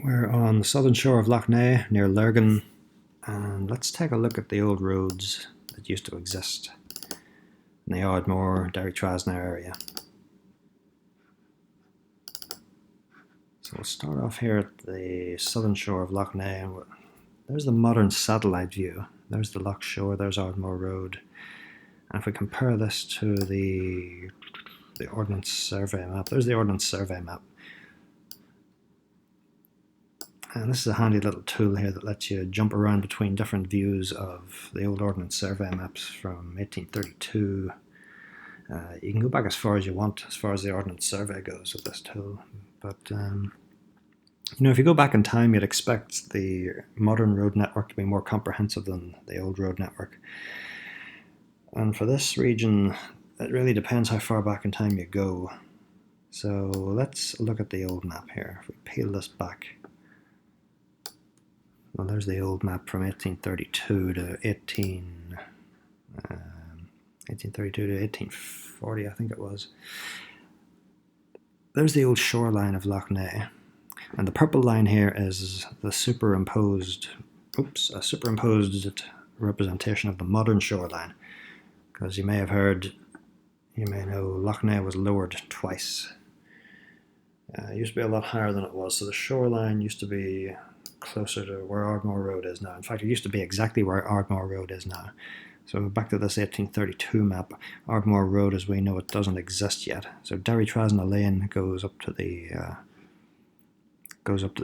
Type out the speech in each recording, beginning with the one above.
We're on the southern shore of Lough Neagh, near Lurgan, and let's take a look at the old roads that used to exist in the Ardmore, Derrytrasna area. So we'll start off here at the southern shore of Lough Neagh. There's the modern satellite view. There's the Lough Shore, there's Ardmore Road. And if we compare this to the Ordinance Survey map, there's the Ordinance Survey map. And this is a handy little tool here that lets you jump around between different views of the old Ordnance Survey maps from 1832. You can go back as far as you want, as far as the Ordnance Survey goes with this tool. But if you go back in time, you'd expect the modern road network to be more comprehensive than the old road network. And for this region, it really depends how far back in time you go. So let's look at the old map here. If we peel this back, well, there's the old map from 1832 to 1840, I think it was. There's the old shoreline of Lough Neagh, and the purple line here is the superimposed representation of the modern shoreline. Because you may know Lough Neagh was lowered twice. It used to be a lot higher than it was, so the shoreline used to be closer to where Ardmore Road is now. In fact, it used to be exactly where Ardmore Road is now. So back to this 1832 map, Ardmore Road as we know it doesn't exist yet. So Derrytrasna Lane goes up to the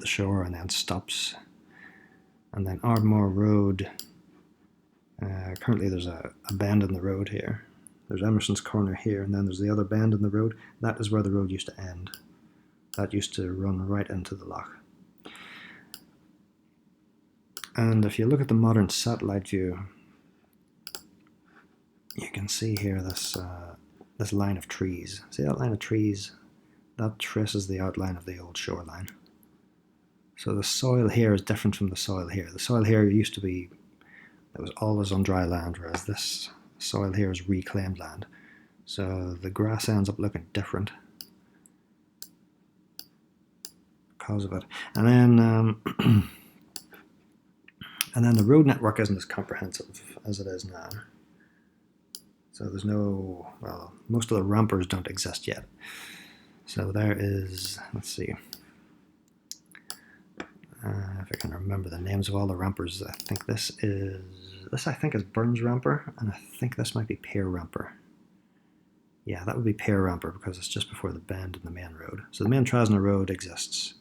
shore and then stops. And then Ardmore Road, currently there's a bend in the road here. There's Emerson's Corner here, and then there's the other bend in the road. That is where the road used to end. That used to run right into the loch. And if you look at the modern satellite view, you can see here this line of trees. See that line of trees? That traces the outline of the old shoreline. So the soil here is different from the soil here. The soil here used to be, it was always on dry land, whereas this soil here is reclaimed land. So the grass ends up looking different because of it. And then and then the road network isn't as comprehensive as it is now. So there's most of the rampers don't exist yet. So there is, let's see, if I can remember the names of all the rampers. I think this is Burns Ramper, and I think this might be Pier Ramper. Yeah, that would be Pier Ramper because it's just before the bend in the main road. So the main Trasna Road exists.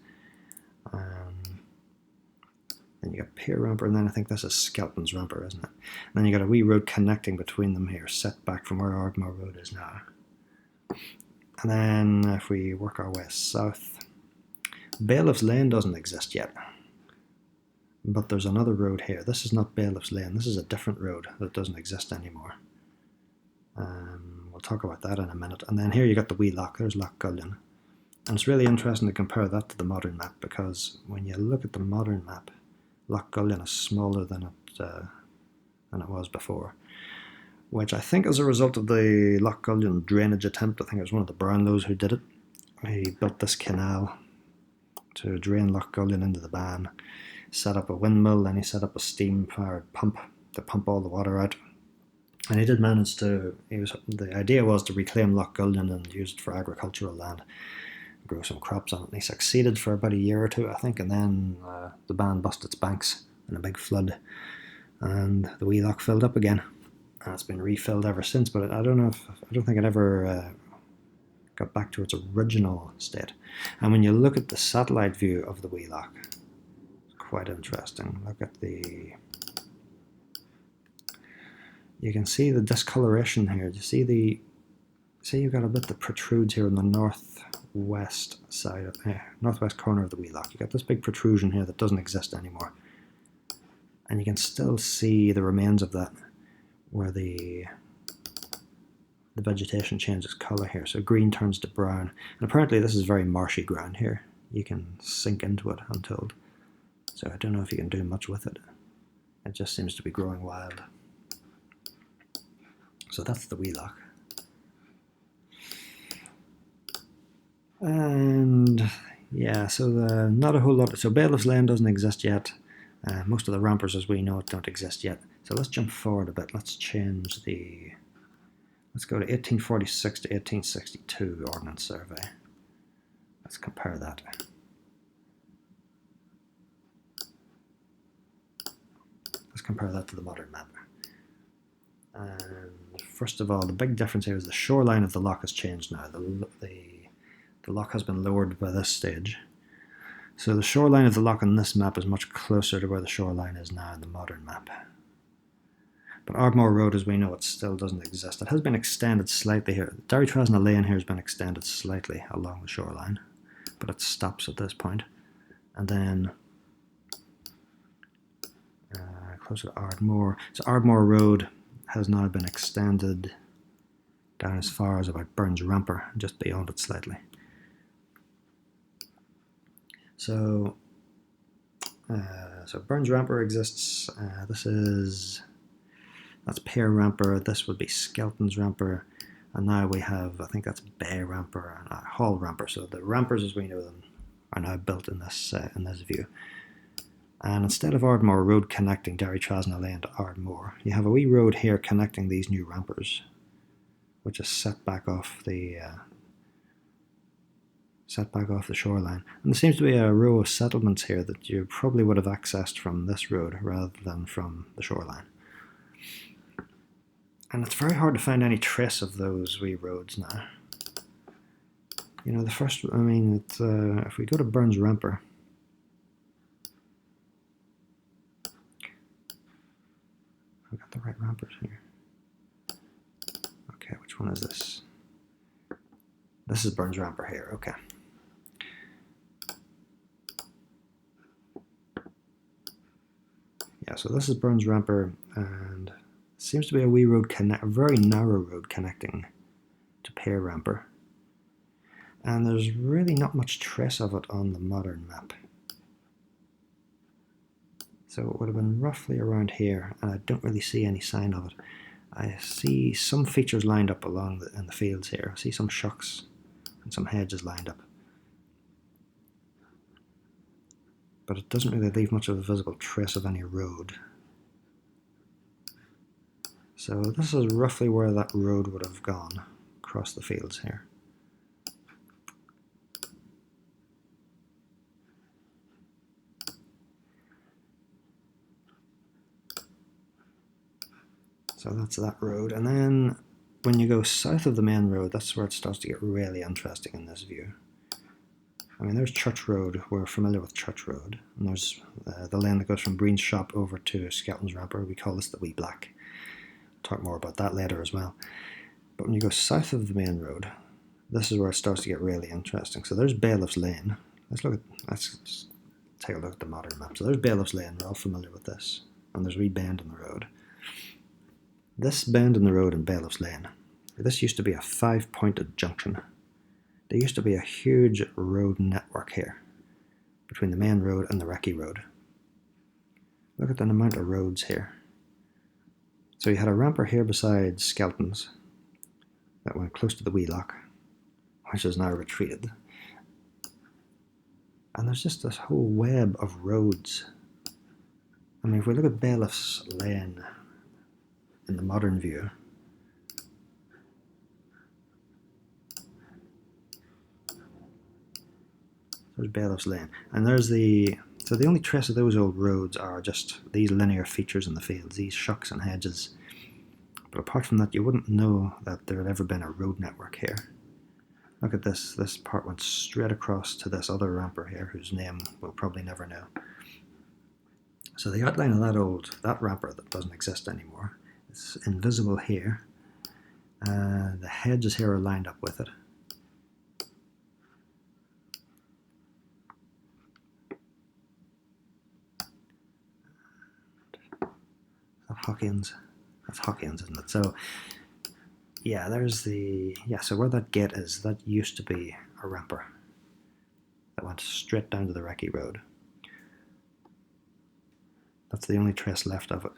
Then you got Pier Ramper, and then I think this is Skelton's Ramper, isn't it? And then you got a wee road connecting between them here, set back from where Ardmore Road is now. And then if we work our way south, Bailiff's Lane doesn't exist yet. But there's another road here. This is not Bailiff's Lane, this is a different road that doesn't exist anymore. We'll talk about that in a minute. And then here you got the wee loch, there's Loch Gullion. And it's really interesting to compare that to the modern map, because when you look at the modern map, Loch Gullion is smaller than it was before, which I think is a result of the Loch Gullion drainage attempt. I think it was one of the Brownlows who did it. He built this canal to drain Loch Gullion into the Bann, set up a windmill, and he set up a steam-powered pump to pump all the water out. And he did manage to, the idea was to reclaim Loch Gullion and use it for agricultural land, grow some crops on it. And he succeeded for about a year or two, I think, and then the Bann bust its banks in a big flood, and the wee loch filled up again. And it's been refilled ever since, but I don't think it ever got back to its original state. And when you look at the satellite view of the wee loch, it's quite interesting. Look at you can see the discoloration here. Do you see you've got a bit that protrudes here in the northwest side of northwest corner of the wee loch. You got this big protrusion here that doesn't exist anymore, and you can still see the remains of that, where the vegetation changes color here. So green turns to brown, and apparently this is very marshy ground here. You can sink into it, I'm told. So I don't know if you can do much with it. It just seems to be growing wild. So that's the wee loch. And Yeah, so not a whole lot. So Bailiff's Lane doesn't exist yet. Most of the rampers as we know it don't exist yet. So let's jump forward a bit. Let's change the... Let's go to 1846 to 1862 Ordnance Survey. Let's compare that. Let's compare that to the modern map. And first of all, the big difference here is the shoreline of the loch has changed now. The loch has been lowered by this stage. So the shoreline of the loch on this map is much closer to where the shoreline is now in the modern map. But Ardmore Road, as we know, it still doesn't exist. It has been extended slightly here. Derrytrasna Lane here has been extended slightly along the shoreline, but it stops at this point. And then closer to Ardmore. So Ardmore Road has now been extended down as far as about Burns Ramper, just beyond it slightly. So Burns Ramper exists. That's Pear Ramper. This would be Skelton's Ramper, and now we have, I think that's Bay Ramper and Hall Ramper. So the rampers as we know them are now built in this view. And instead of Ardmore Road connecting Derrytrasna Lane to Ardmore, you have a wee road here connecting these new rampers, which is set back off the shoreline. And there seems to be a row of settlements here that you probably would have accessed from this road rather than from the shoreline. And it's very hard to find any trace of those wee roads now. You know, if we go to Burns Ramper, I've got the right rampers here. Okay, which one is this? This is Burns Ramper here, okay. Yeah, so this is Burns Ramper, and seems to be a wee road, a very narrow road connecting to Pear Ramper. And there's really not much trace of it on the modern map. So it would have been roughly around here, and I don't really see any sign of it. I see some features lined up along in the fields here. I see some shucks and some hedges lined up. But it doesn't really leave much of a visible trace of any road. So this is roughly where that road would have gone, across the fields here. So that's that road. And then when you go south of the main road, that's where it starts to get really interesting in this view. I mean, there's Church Road. We're familiar with Church Road. And there's the lane that goes from Breen's Shop over to Skelton's Ramper. We call this the Wee Black. Talk more about that later as well. But when you go south of the main road, this is where it starts to get really interesting. So there's Bailiff's Lane. Let's take a look at the modern map. So there's Bailiff's Lane. We're all familiar with this. And there's a wee bend in the road. This bend in the road in Bailiff's Lane, this used to be a 5-pointed junction. There used to be a huge road network here between the main road and the Recce Road. Look at the amount of roads here. So you had a ramper here beside Skelton's that went close to the Wee Loch, which is now retreated. And there's just this whole web of roads. I mean, if we look at Bailiff's Lane in the modern view, there's Bailiff's Lane, and there's so the only trace of those old roads are just these linear features in the fields, these shucks and hedges. But apart from that, you wouldn't know that there had ever been a road network here. Look at this. This part went straight across to this other ramper here, whose name we'll probably never know. So the outline of that ramper that doesn't exist anymore, it's invisible here. The hedges here are lined up with it. Hawkins. That's Hawkins, isn't it? So yeah, so where that gate is, that used to be a ramper that went straight down to the Recce Road. That's the only trace left of it.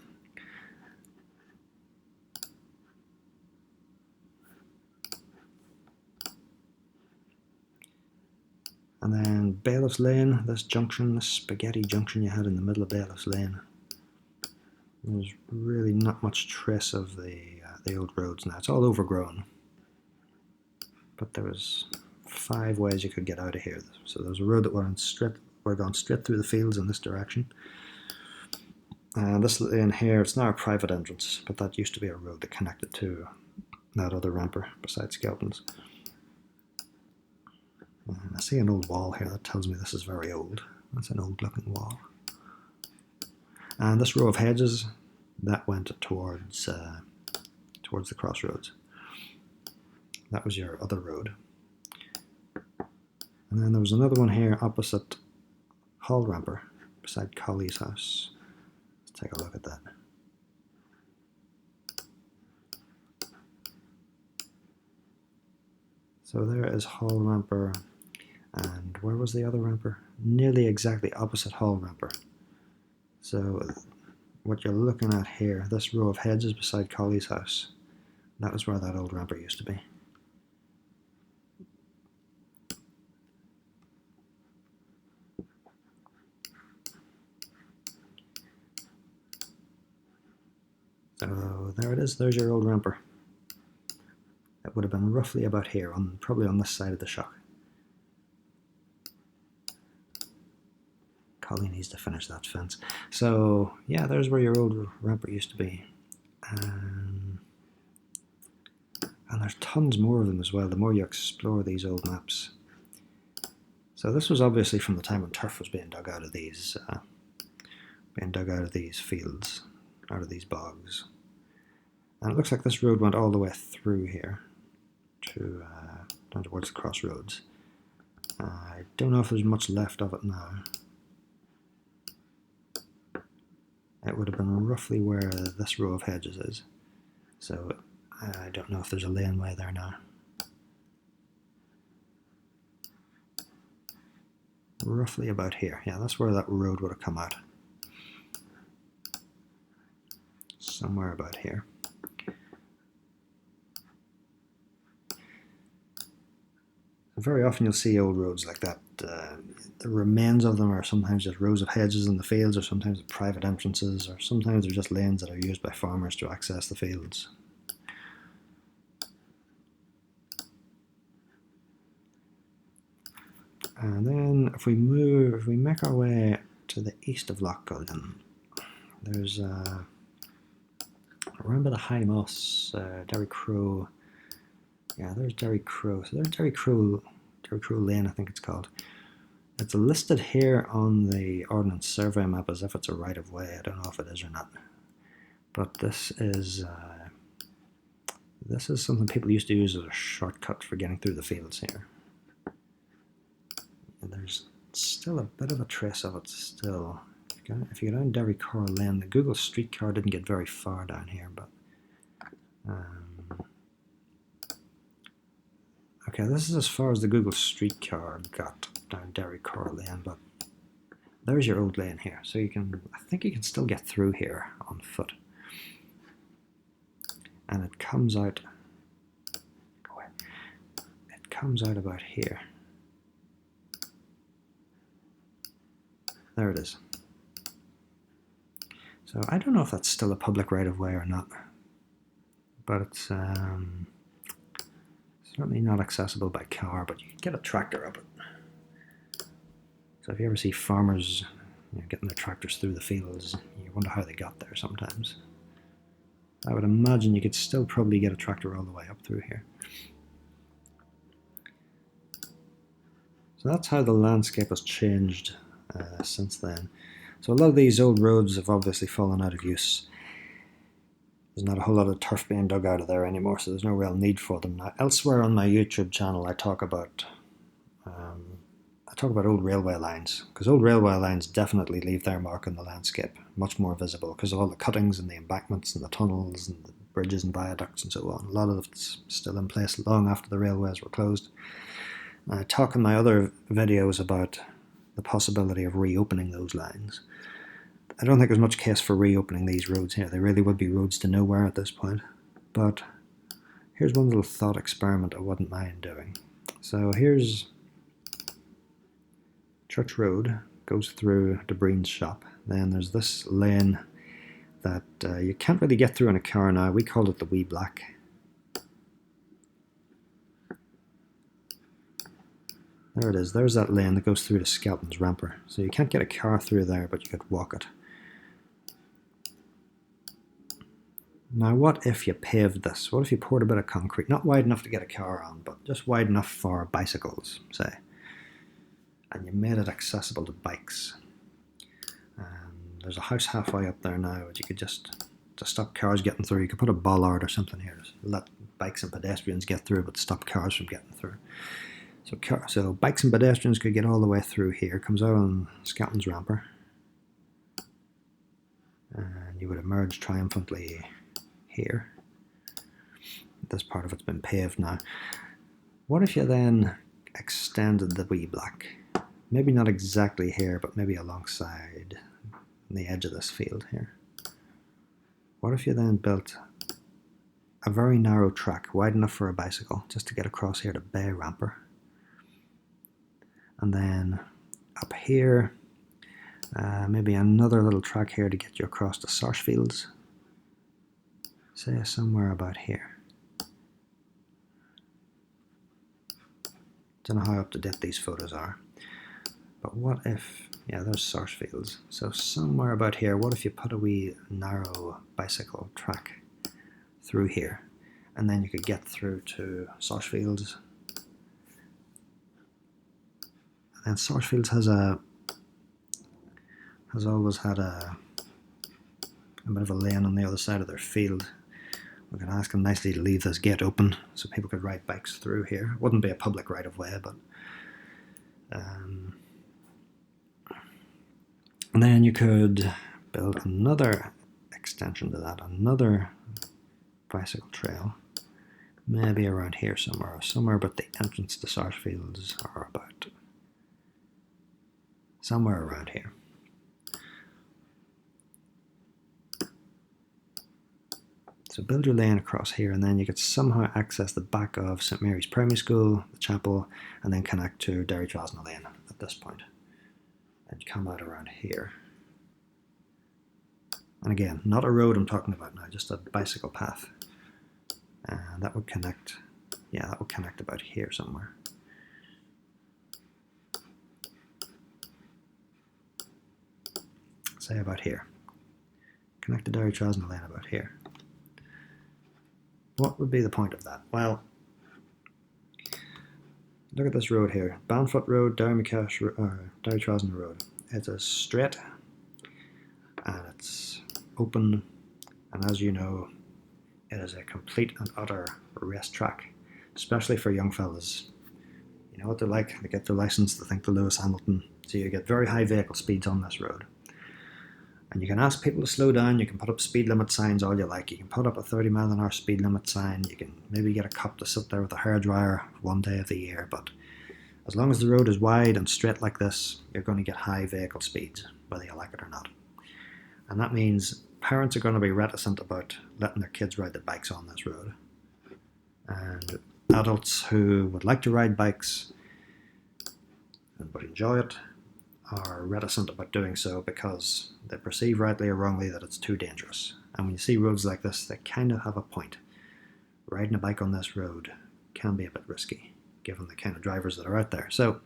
And then Bailiff's Lane, this junction, this spaghetti junction you had in the middle of Bailiff's Lane. There's really not much trace of the old roads now. It's all overgrown. But there was 5 ways you could get out of here. So there was a road that went straight through the fields in this direction. And this lane here, it's now a private entrance, but that used to be a road that connected to that other ramper beside Skelton's. I see an old wall here that tells me this is very old. That's an old looking wall. And this row of hedges, that went towards the crossroads. That was your other road. And then there was another one here opposite Hall Ramper, beside Colley's house. Let's take a look at that. So there is Hall Ramper, and where was the other ramper? Nearly exactly opposite Hall Ramper. So what you're looking at here, this row of hedges beside Colley's house, that was where that old ramper used to be. So there it is, there's your old ramper. It would have been roughly about here, probably on this side of the shock. Colley needs to finish that fence. So yeah, there's where your old ramper used to be. And there's tons more of them as well, the more you explore these old maps. So this was obviously from the time when turf was being dug out of these fields, out of these bogs. And it looks like this road went all the way through here to down towards the crossroads. I don't know if there's much left of it now. It would have been roughly where this row of hedges is. So I don't know if there's a laneway there now. Roughly about here. Yeah, that's where that road would have come out. Somewhere about here. Very often you'll see old roads like that. The remains of them are sometimes just rows of hedges in the fields, or sometimes private entrances, or sometimes they're just lanes that are used by farmers to access the fields. And then if we make our way to the east of Lochgulden, there's around by the High Moss, Derrytrasna. Yeah, there's Derrytrasna. So there's Derrytrasna Lane, I think it's called. It's listed here on the Ordinance Survey map as if it's a right-of-way. I don't know if it is or not. But this is something people used to use as a shortcut for getting through the fields here. And there's still a bit of a trace of it still. If you go down Derrytrasna Lane, the Google streetcar didn't get very far down here, but okay, this is as far as the Google streetcar got down Derrytrasna Lane, but there's your old lane here. So I think you can still get through here on foot. And it comes out, about here. There it is. So I don't know if that's still a public right-of-way or not, but it's certainly not accessible by car, but you can get a tractor up it. So if you ever see farmers getting their tractors through the fields, you wonder how they got there sometimes. I would imagine you could still probably get a tractor all the way up through here. So that's how the landscape has changed since then. So a lot of these old roads have obviously fallen out of use. There's not a whole lot of turf being dug out of there anymore, so there's no real need for them. Now, elsewhere on my YouTube channel, I talk about old railway lines, because old railway lines definitely leave their mark on the landscape, much more visible because of all the cuttings and the embankments and the tunnels and the bridges and viaducts and so on. A lot of it's still in place long after the railways were closed. I talk in my other videos about the possibility of reopening those lines. I don't think there's much case for reopening these roads here. They really would be roads to nowhere at this point. But here's one little thought experiment I wouldn't mind doing. So here's Church Road goes through the Breen's shop. Then there's this lane that you can't really get through in a car now. We call it the Wee Black. There it is. There's that lane that goes through the Skelton's Ramper. So you can't get a car through there, but you could walk it. Now, what if you paved this? What if you poured a bit of concrete? Not wide enough to get a car on, but just wide enough for bicycles, say. And you made it accessible to bikes. There's a house halfway up there now that you could just, to stop cars getting through, you could put a bollard or something here to let bikes and pedestrians get through, but stop cars from getting through. So bikes and pedestrians could get all the way through here. Comes out on Skelton's Ramper. And you would emerge triumphantly here. This part of it's been paved now. What if you then extended the Wee Black? Maybe not exactly here, but maybe alongside the edge of this field here. What if you then built a very narrow track, wide enough for a bicycle, just to get across here to Bay Ramper? And then up here, maybe another little track here to get you across to Sarsfields. Say somewhere about here. Don't know how up to date these photos are. But what if, yeah, there's Sarsfields. So somewhere about here, what if you put a wee narrow bicycle track through here? And then you could get through to Sarsfields. And Sarsfields has always had a bit of a lane on the other side of their field. We can ask them nicely to leave this gate open so people could ride bikes through here. It wouldn't be a public right of way, but and then you could build another extension to that, another bicycle trail, maybe around here somewhere, or somewhere but the entrance to Sarsfields, or about somewhere around here. So build your lane across here, and then you could somehow access the back of St Mary's Primary School, the chapel, and then connect to Derrytrasna Lane at this point. And you come out around here. And again, not a road I'm talking about now, just a bicycle path. And that would connect, yeah, that would connect about here somewhere. Say about here. Connect to Derrytrasna Lane about here. What would be the point of that? Well, look at this road here. Banfoot Road, Derrytrasna Road. It's a straight and it's open, and as you know, it is a complete and utter racetrack, especially for young fellas. You know what they're like? They get their license, they think they're Lewis Hamilton, so you get very high vehicle speeds on this road. And you can ask people to slow down, you can put up speed limit signs all you like, you can put up a 30-mile-an-hour speed limit sign, you can maybe get a cop to sit there with a hairdryer one day of the year, but as long as the road is wide and straight like this, you're going to get high vehicle speeds, whether you like it or not. And that means parents are going to be reticent about letting their kids ride their bikes on this road. And adults who would like to ride bikes and would enjoy it are reticent about doing so because they perceive, rightly or wrongly, that it's too dangerous. And when you see roads like this, they kind of have a point. Riding a bike on this road can be a bit risky, given the kind of drivers that are out there. So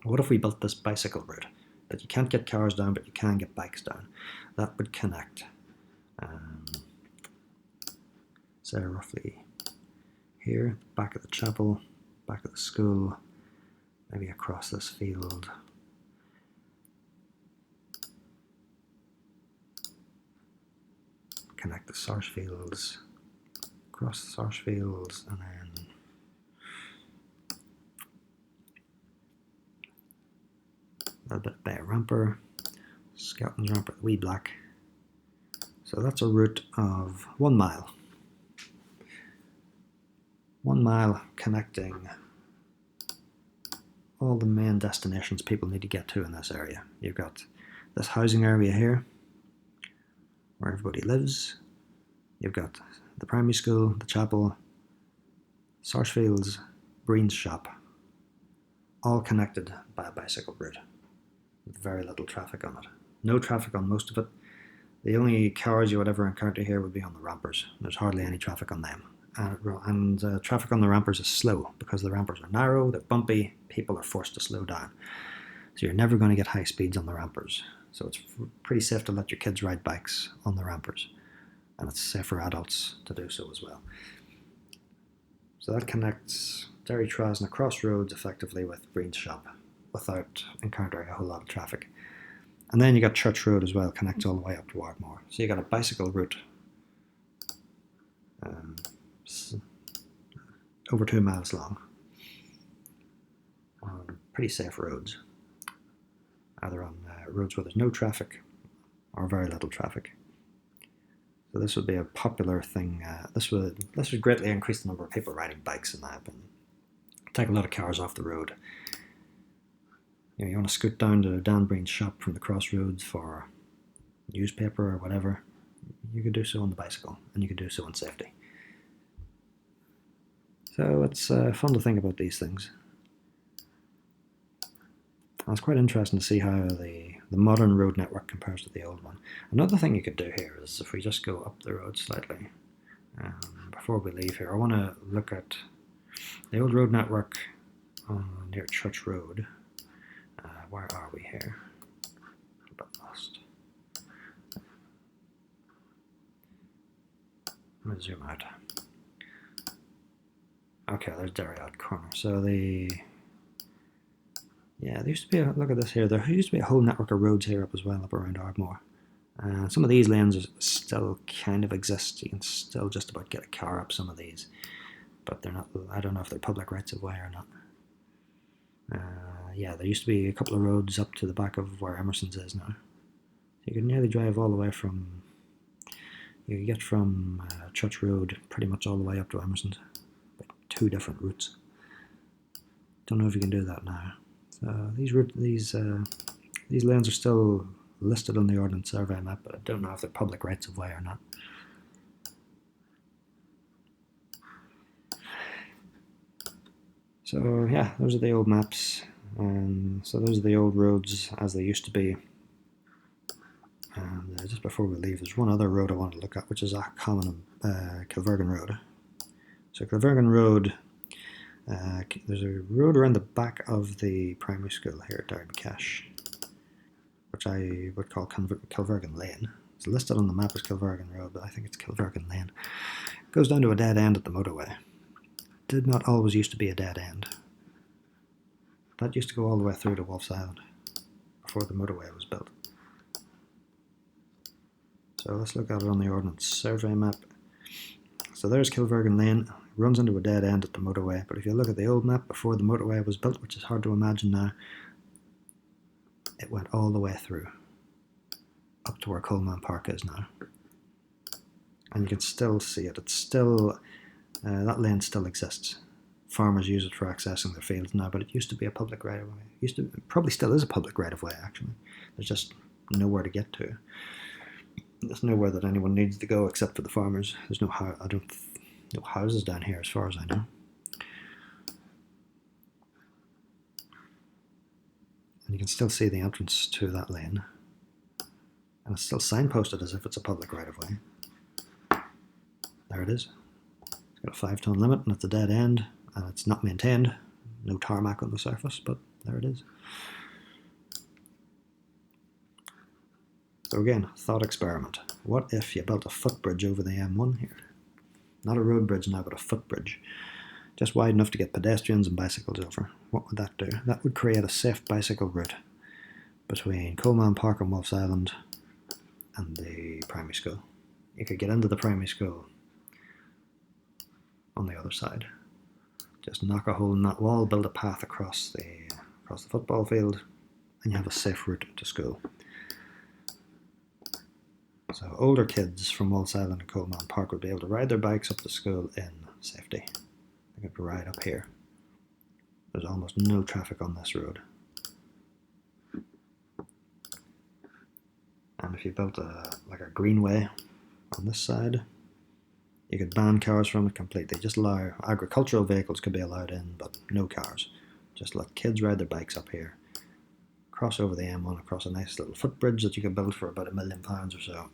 what if we built this bicycle route that you can't get cars down, but you can get bikes down? That would connect, say roughly here, back at the chapel, back at the school, maybe across this field. Connect the Sarsfields, across the Sarsfields, and then a little bit of Bay Ramper, Skelton's Ramper, the Wee Black. So that's a route of 1 mile. 1 mile connecting all the main destinations people need to get to in this area. You've got this housing area here, where everybody lives. You've got the primary school, the chapel, Sarsfields, Breen's shop, all connected by a bicycle route. with very little traffic on it. No traffic on most of it. The only cars you would ever encounter here would be on the rampers. There's hardly any traffic on them. And traffic on the rampers is slow because the rampers are narrow, they're bumpy, people are forced to slow down. So you're never going to get high speeds on the rampers. So it's pretty safe to let your kids ride bikes on the rampers. And it's safe for adults to do so as well. So that connects Derrytrasna crossroads effectively with Breen's shop without encountering a whole lot of traffic. And then you got Church Road as well, connects all the way up to Ardmore. So you got a bicycle route over 2 miles long on pretty safe roads, either on roads where there's no traffic or very little traffic. So this would be a popular thing. This would greatly increase the number of people riding bikes in that and take a lot of cars off the road. You want to scoot down to Dan Breen's shop from the crossroads for newspaper or whatever, you could do so on the bicycle, and you could do so in safety. So it's fun to think about these things. And it's quite interesting to see how the modern road network compares to the old one. Another thing you could do here is if we just go up the road slightly, before we leave here, I want to look at the old road network near Church Road. Where are we here? A bit lost. Let me zoom out. Okay, there's Derry out corner. So there used to be look at this here. There used to be a whole network of roads here up as well, up around Ardmore. Some of these lanes still kind of exist. You can still just about get a car up some of these, but they're not. I don't know if they're public rights of way or not. There used to be a couple of roads up to the back of where Emerson's is now. You could nearly drive all the way from. You could get from Church Road pretty much all the way up to Emerson's, by 2 different routes. Don't know if you can do that now. So these lanes are still listed on the Ordinance Survey map, but I don't know if they're public rights of way or not. So yeah, those are the old maps. So those are the old roads as they used to be. And just before we leave, there's one other road I want to look at, which is a common Kilvergan Road. So Kilvergan Road, there's a road around the back of the primary school here at Derrytrasna, which I would call Kilvergan Lane. It's listed on the map as Kilvergan Road, but I think it's Kilvergan Lane. It goes down to a dead end at the motorway. Did not always used to be a dead end. That used to go all the way through to Wolf's Island before the motorway was built. So let's look at it on the Ordnance Survey map. So there's Kilvergan Lane. It runs into a dead end at the motorway, but if you look at the old map before the motorway was built, which is hard to imagine now, it went all the way through up to where Coleman Park is now. And you can still see it. It's still that lane still exists. Farmers use it for accessing their fields now, but it used to be a public right of way. It probably still is a public right of way, actually. There's just nowhere to get to. There's nowhere that anyone needs to go except for the farmers. There's no houses down here, as far as I know. And you can still see the entrance to that lane, and it's still signposted as if it's a public right of way. There it is. It's got a 5-ton limit, and it's a dead end, and it's not maintained. No tarmac on the surface, but there it is. So again, thought experiment. What if you built a footbridge over the M1 here? Not a road bridge now, but a footbridge. Just wide enough to get pedestrians and bicycles over. What would that do? That would create a safe bicycle route between Coleman Park and Wolf's Island and the primary school. You could get into the primary school on the other side. Just knock a hole in that wall, build a path across the football field, and you have a safe route to school. So older kids from Wolf's Island and Coleman Park would be able to ride their bikes up to school in safety. They could ride up here. There's almost no traffic on this road. And if you built a greenway on this side, you could ban cars from it completely. Just allow agricultural vehicles could be allowed in, but no cars. Just let kids ride their bikes up here, cross over the M1 across a nice little footbridge that you could build for about £1 million or so,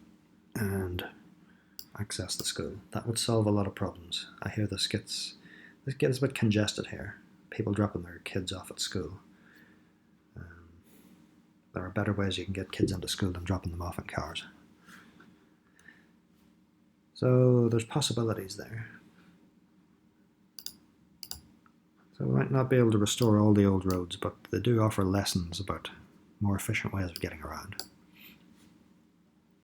and access the school. That would solve a lot of problems. I hear this gets a bit congested here. People dropping their kids off at school. There are better ways you can get kids into school than dropping them off in cars. So there's possibilities there. So we might not be able to restore all the old roads, but they do offer lessons about more efficient ways of getting around.